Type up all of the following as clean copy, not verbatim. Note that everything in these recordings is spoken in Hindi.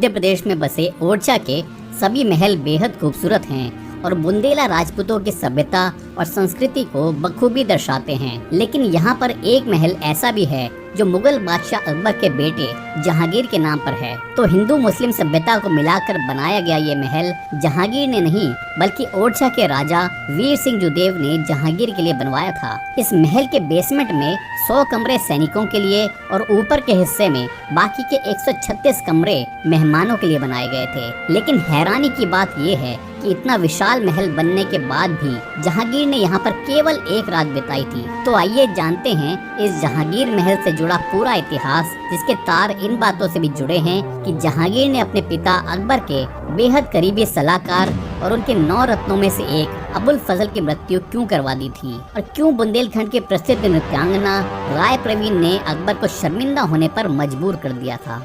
मध्य प्रदेश में बसे ओरछा के सभी महल बेहद खूबसूरत हैं और बुंदेला राजपूतों की सभ्यता और संस्कृति को बखूबी दर्शाते हैं। लेकिन यहाँ पर एक महल ऐसा भी है जो मुगल बादशाह अकबर के बेटे जहांगीर के नाम पर है। तो हिंदू मुस्लिम सभ्यता को मिलाकर बनाया गया ये महल जहांगीर ने नहीं बल्कि ओरछा के राजा वीर सिंह जुदेव ने जहांगीर के लिए बनवाया था। इस महल के बेसमेंट में 100 कमरे सैनिकों के लिए और ऊपर के हिस्से में बाकी के 136 कमरे मेहमानों के लिए बनाए गए थे। लेकिन हैरानी की बात ये है कि इतना विशाल महल बनने के बाद भी जहांगीर ने यहाँ पर केवल एक रात बिताई थी। तो आइए जानते हैं इस जहांगीर महल से जुड़ा पूरा इतिहास, जिसके तार इन बातों से भी जुड़े हैं कि जहांगीर ने अपने पिता अकबर के बेहद करीबी सलाहकार और उनके 9 रत्नों में से एक अबुल फजल की मृत्यु क्यों करवा दी थी और क्यों बुंदेलखंड के प्रसिद्ध नृत्यांगना राय प्रवीण ने अकबर को शर्मिंदा होने पर मजबूर कर दिया था।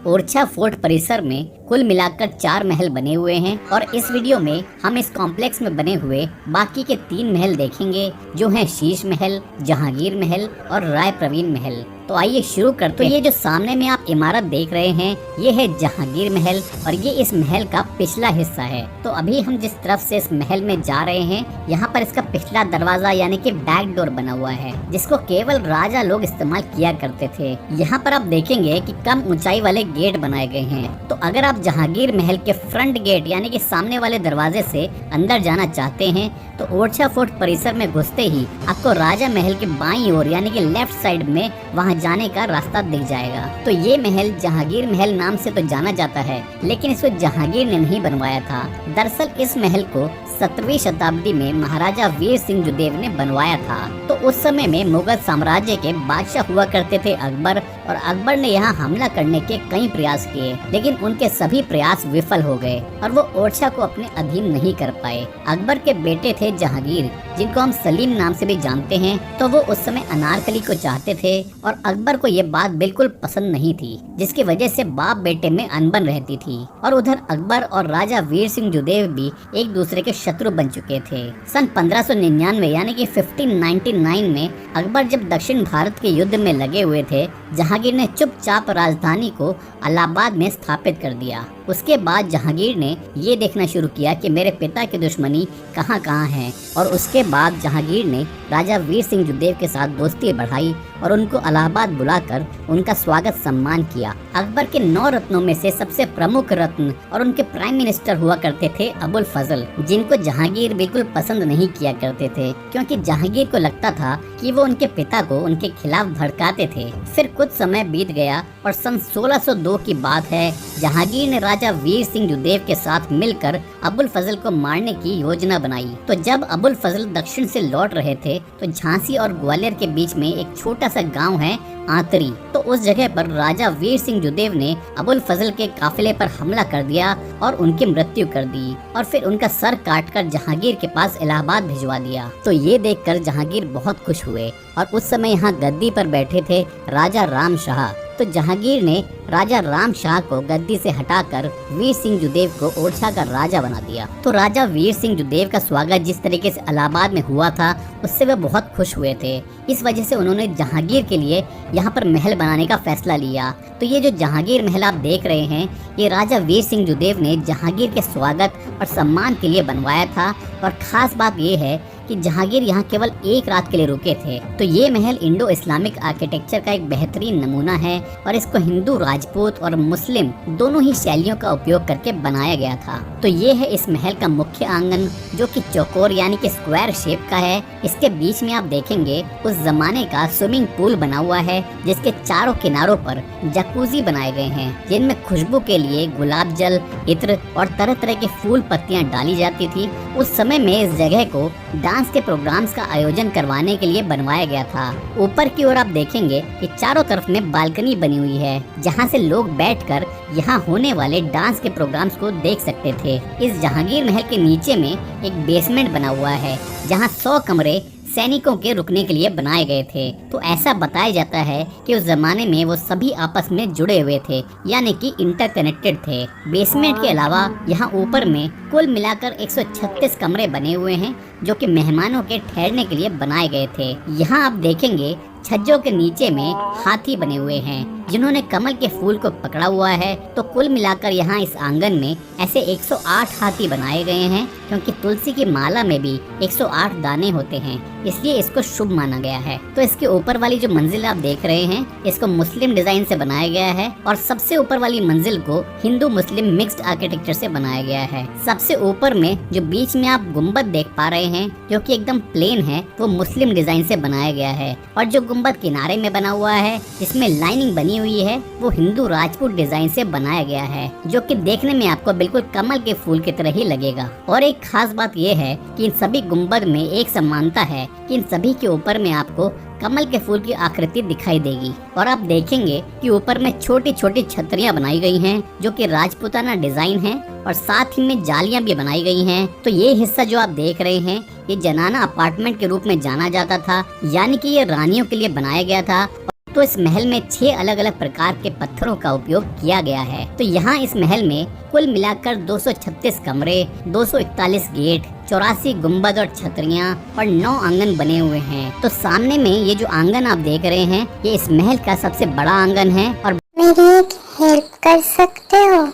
ओरछा फोर्ट परिसर में कुल मिलाकर 4 महल बने हुए हैं और इस वीडियो में हम इस कॉम्प्लेक्स में बने हुए बाकी के 3 महल देखेंगे, जो हैं शीश महल, जहांगीर महल और राय प्रवीण महल। तो आइए शुरू करते हैं। तो ये जो सामने में आप इमारत देख रहे हैं ये है जहांगीर महल और ये इस महल का पिछला हिस्सा है। तो अभी हम जिस तरफ से इस महल में जा रहे हैं यहाँ पर इसका पिछला दरवाजा यानी कि बैक डोर बना हुआ है, जिसको केवल राजा लोग इस्तेमाल किया करते थे। यहाँ पर आप देखेंगे कि कम ऊंचाई वाले गेट बनाए गए हैं। तो अगर आप जहांगीर महल के फ्रंट गेट यानी कि सामने वाले दरवाजे से अंदर जाना चाहते हैं तो ओरछा फोर्ट परिसर में घुसते ही आपको राजा महल के बाईं ओर यानी कि लेफ्ट साइड में वहां जाने का रास्ता दिख जाएगा। तो ये महल जहांगीर महल नाम से तो जाना जाता है, लेकिन इसको जहांगीर ने नहीं बनवाया था। दरअसल इस महल को 17वीं शताब्दी में महाराजा वीर सिंह जुदेव ने बनवाया था। तो उस समय में मुगल साम्राज्य के बादशाह हुआ करते थे अकबर, और अकबर ने यहाँ हमला करने के कई प्रयास किए, लेकिन उनके सभी प्रयास विफल हो गए और वो ओरछा को अपने अधीन नहीं कर पाए। अकबर के बेटे थे जहांगीर, जिनको हम सलीम नाम से भी जानते हैं। तो वो उस समय अनारकली को चाहते थे और अकबर को ये बात बिल्कुल पसंद नहीं थी, जिसकी वजह से बाप बेटे में अनबन रहती थी। और उधर अकबर और राजा वीर सिंह जुदेव भी एक दूसरे के शत्रु बन चुके थे। सन 1599 यानी कि 1599 में अकबर जब दक्षिण भारत के युद्ध में लगे हुए थे, जहांगीर ने चुपचाप राजधानी को इलाहाबाद में स्थापित कर दिया। उसके बाद जहांगीर ने ये देखना शुरू किया कि मेरे पिता की दुश्मनी कहाँ कहाँ है, और उसके बाद जहांगीर ने राजा वीर सिंह जुदेव के साथ दोस्ती बढ़ाई और उनको इलाहाबाद बुलाकर उनका स्वागत सम्मान किया। अकबर के 9 रत्नों में से सबसे प्रमुख रत्न और उनके प्राइम मिनिस्टर हुआ करते थे अबुल फजल, जिनको जहांगीर बिल्कुल पसंद नहीं किया करते थे, क्योंकि जहांगीर को लगता था कि वो उनके पिता को उनके खिलाफ भड़काते थे। फिर कुछ समय बीत गया और सन 1602 की बात है, जहांगीर ने राजा वीर सिंह जुदेव के साथ मिलकर अबुल फजल को मारने की योजना बनाई। तो जब अबुल फजल दक्षिण से लौट रहे थे तो झांसी और ग्वालियर के बीच में एक छोटा सा गांव है आंतरी, तो उस जगह पर राजा वीर सिंह जुदेव ने अबुल फजल के काफिले पर हमला कर दिया और उनकी मृत्यु कर दी और फिर उनका सर काटकर जहांगीर के पास इलाहाबाद भिजवा दिया। तो ये देखकर जहांगीर बहुत खुश हुए और उस समय यहाँ गद्दी पर बैठे थे राजा राम शाह। तो जहांगीर ने राजा राम शाह को गद्दी से हटाकर वीर सिंह जुदेव को ओरछा का राजा बना दिया। तो राजा वीर सिंह जुदेव का स्वागत जिस तरीके से इलाहाबाद में हुआ था उससे वे बहुत खुश हुए थे। इस वजह से उन्होंने जहांगीर के लिए यहाँ पर महल बनाने का फैसला लिया। तो ये जो जहांगीर महल आप देख रहे हैं ये राजा वीर सिंह जुदेव ने जहांगीर के स्वागत और सम्मान के लिए बनवाया था। और खास बात ये है कि जहांगीर यहाँ केवल एक रात के लिए रुके थे। तो ये महल इंडो इस्लामिक आर्किटेक्चर का एक बेहतरीन नमूना है और इसको हिंदू, राजपूत और मुस्लिम दोनों ही शैलियों का उपयोग करके बनाया गया था। तो ये है इस महल का मुख्य आंगन, जो कि चौकोर यानी कि स्क्वायर शेप का है। इसके बीच में आप देखेंगे उस जमाने का स्विमिंग पूल बना हुआ है, जिसके चारों किनारों पर जकूजी बनाए गए हैं, जिनमें खुशबू के लिए गुलाब जल, इत्र और तरह तरह के फूल पत्तियां डाली जाती थी। उस समय में इस जगह को डांस के प्रोग्राम्स का आयोजन करवाने के लिए बनवाया गया था। ऊपर की ओर आप देखेंगे कि चारों तरफ में बालकनी बनी हुई है, जहां से लोग बैठकर यहाँ होने वाले डांस के प्रोग्राम्स को देख सकते थे। इस जहांगीर महल के नीचे में एक बेसमेंट बना हुआ है, जहाँ 100 कमरे सैनिकों के रुकने के लिए बनाए गए थे। तो ऐसा बताया जाता है कि उस जमाने में वो सभी आपस में जुड़े हुए थे, यानी कि इंटरकनेक्टेड थे। बेसमेंट के अलावा यहाँ ऊपर में कुल मिलाकर 136 कमरे बने हुए हैं, जो कि मेहमानों के ठहरने के लिए बनाए गए थे। यहाँ आप देखेंगे छज्जों के नीचे में हाथी बने हुए हैं जिन्होंने कमल के फूल को पकड़ा हुआ है। तो कुल मिलाकर यहाँ इस आंगन में ऐसे 108 हाथी बनाए गए हैं, क्योंकि तुलसी की माला में भी 108 दाने होते हैं, इसलिए इसको शुभ माना गया है। तो इसके ऊपर वाली जो मंजिल आप देख रहे हैं, इसको मुस्लिम डिजाइन से बनाया गया है और सबसे ऊपर वाली मंजिल को हिंदू मुस्लिम मिक्स्ड आर्किटेक्चर से बनाया गया है। सबसे ऊपर में जो बीच में आप गुम्बद देख पा रहे हैं, जो कि एकदम प्लेन है, वो मुस्लिम डिजाइन से बनाया गया है। और जो गुम्बद किनारे में बना हुआ है, जिसमें लाइनिंग बनी हुई है, वो हिंदू राजपूत डिजाइन से बनाया गया है, जो कि देखने में आपको बिल्कुल कमल के फूल की तरह ही लगेगा। और एक खास बात यह है कि इन सभी गुम्बद में एक समानता है कि इन सभी के ऊपर में आपको कमल के फूल की आकृति दिखाई देगी। और आप देखेंगे कि ऊपर में छोटी छोटी छतरियां बनाई गई हैं, जो कि राजपूताना डिजाइन है, और साथ ही में जालियां भी बनाई गई हैं। तो ये हिस्सा जो आप देख रहे हैं, ये जनाना अपार्टमेंट के रूप में जाना जाता था, यानी कि ये रानियों के लिए बनाया गया था। तो इस महल में 6 अलग अलग प्रकार के पत्थरों का उपयोग किया गया है। तो यहाँ इस महल में कुल मिलाकर 236 कमरे, 241 गेट, 84 गुम्बद और छतरियाँ और 9 आंगन बने हुए हैं। तो सामने में ये जो आंगन आप देख रहे हैं, ये इस महल का सबसे बड़ा आंगन है। और मेरी एक हेल्प कर सकते हो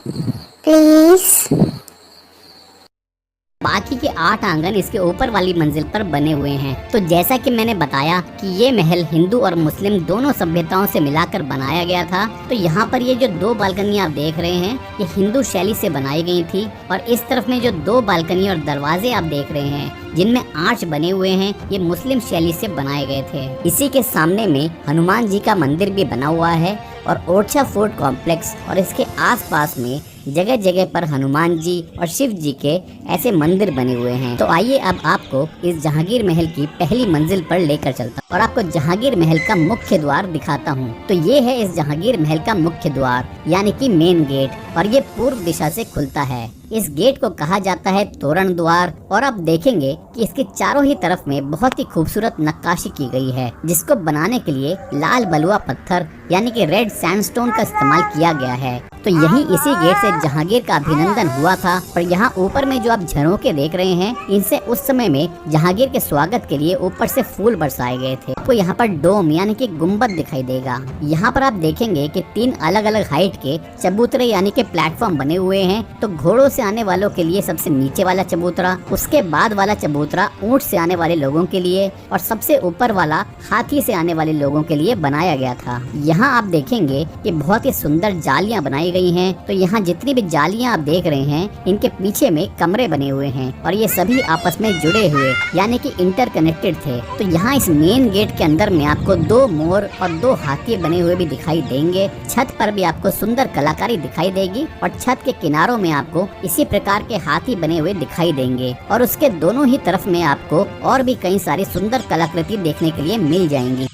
प्लीज? बाकी के 8 आंगन इसके ऊपर वाली मंजिल पर बने हुए हैं। तो जैसा कि मैंने बताया कि ये महल हिंदू और मुस्लिम दोनों सभ्यताओं से मिलाकर बनाया गया था। तो यहाँ पर ये जो 2 बालकनी आप देख रहे हैं, ये हिंदू शैली से बनाई गई थी। और इस तरफ में जो 2 बालकनी और दरवाजे आप देख रहे हैं, जिनमें आर्च बने हुए हैं, ये मुस्लिम शैली से बनाए गए थे। इसी के सामने में हनुमान जी का मंदिर भी बना हुआ है और ओरछा फोर्ट कॉम्प्लेक्स और इसके आसपास में जगह जगह पर हनुमान जी और शिव जी के ऐसे मंदिर बने हुए हैं। तो आइए अब आपको इस जहांगीर महल की पहली मंजिल पर लेकर चलता हूँ और आपको जहांगीर महल का मुख्य द्वार दिखाता हूँ। तो ये है इस जहांगीर महल का मुख्य द्वार, यानी कि मेन गेट, और ये पूर्व दिशा से खुलता है। इस गेट को कहा जाता है तोरण द्वार। और आप देखेंगे कि इसके चारों ही तरफ में बहुत ही खूबसूरत नक्काशी की गई है, जिसको बनाने के लिए लाल बलुआ पत्थर यानी कि रेड सैंडस्टोन का इस्तेमाल किया गया है। तो यही इसी गेट से जहांगीर का अभिनंदन हुआ था। और यहाँ ऊपर में जो आप झरोखे देख रहे हैं, इनसे उस समय में जहांगीर के स्वागत के लिए ऊपर से फूल बरसाए गए थे। आपको यहाँ पर डोम यानी कि गुम्बद दिखाई देगा। यहाँ पर आप देखेंगे कि 3 अलग अलग हाइट के चबूतरे यानी कि प्लेटफॉर्म बने हुए हैं। तो घोड़ों से आने वालों के लिए सबसे नीचे वाला चबूतरा, उसके बाद वाला चबूतरा ऊंट से आने वाले लोगों के लिए, और सबसे ऊपर वाला हाथी से आने वाले लोगों के लिए बनाया गया था। यहाँ आप देखेंगे कि बहुत ही सुंदर जालियां बनाई गई हैं। तो यहाँ जितनी भी जालियां आप देख रहे हैं, इनके पीछे में कमरे बने हुए हैं और ये सभी आपस में जुड़े हुए यानी कि इंटरकनेक्टेड थे। तो यहाँ इस मेन गेट के अंदर में आपको 2 मोर और 2 हाथी बने हुए भी दिखाई देंगे। छत पर भी आपको सुंदर कलाकारी दिखाई देगी और छत के किनारों में आपको इसी प्रकार के हाथी बने हुए दिखाई देंगे। और उसके दोनों ही तरफ में आपको और भी कई सारी सुंदर कलाकृति देखने के लिए मिल जाएंगी।